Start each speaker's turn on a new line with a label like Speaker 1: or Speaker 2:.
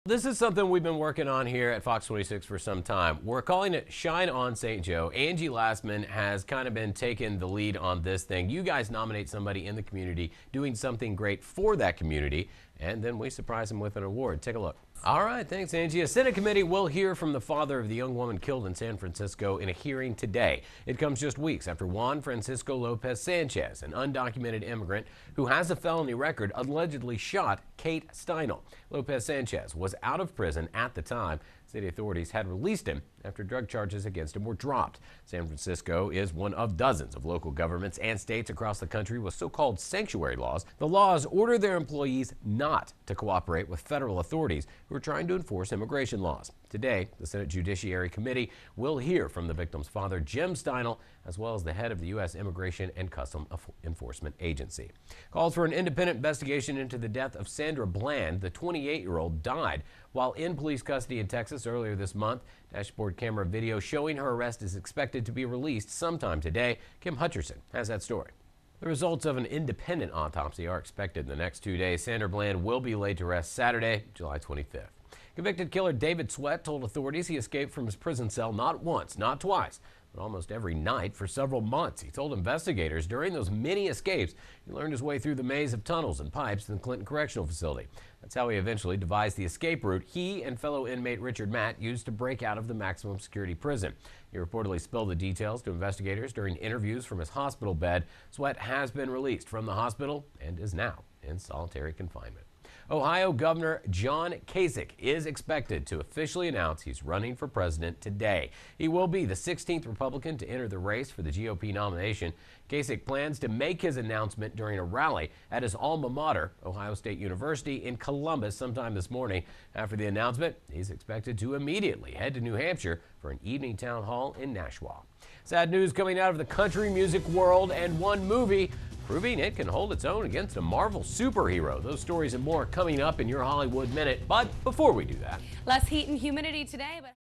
Speaker 1: This is something we've been working on here at Fox 26 for some time. We're calling it Shine on St. Joe. Angie Lastman has kind of been taking the lead on this thing. You guys nominate somebody in the community doing something great for that community, and then we surprise them with an award. Take a look. All right, thanks, Angie. A Senate committee will hear from the father of the young woman killed in San Francisco in a hearing today. It comes just weeks after Juan Francisco Lopez Sanchez, an undocumented immigrant who has a felony record, allegedly shot Kate Steinle. Lopez Sanchez was out of prison at the time. City authorities had released him after drug charges against him were dropped. San Francisco is one of dozens of local governments and states across the country with so-called sanctuary laws. The laws order their employees not to cooperate with federal authorities who are trying to enforce immigration laws. Today, the Senate Judiciary Committee will hear from the victim's father, Jim Steinle, as well as the head of the U.S. Immigration and Customs Enforcement Agency. Calls for an independent investigation into the death of Sandra Bland. The 28-year-old died while in police custody in Texas earlier this month. Dashboard camera video showing her arrest is expected to be released sometime today. Kim Hutcherson has that story. The results of an independent autopsy are expected in the next 2 days. Sandra Bland will be laid to rest Saturday, July 25th. Convicted killer David Sweat told authorities he escaped from his prison cell not once, not twice, but almost every night for several months. He told investigators during those many escapes, he learned his way through the maze of tunnels and pipes in the Clinton Correctional Facility. That's how he eventually devised the escape route he and fellow inmate Richard Matt used to break out of the maximum security prison. He reportedly spilled the details to investigators during interviews from his hospital bed. Sweat has been released from the hospital and is now in solitary confinement. Ohio Governor John Kasich is expected to officially announce he's running for president today. He will be the 16th Republican to enter the race for the GOP nomination. Kasich plans to make his announcement during a rally at his alma mater, Ohio State University in Columbus, sometime this morning. After the announcement, he's expected to immediately head to New Hampshire for an evening town hall in Nashua. Sad news coming out of the country music world, and one movie proving it can hold its own against a Marvel superhero. Those stories and more coming up in your Hollywood Minute. But before we do that,
Speaker 2: less heat and humidity today, but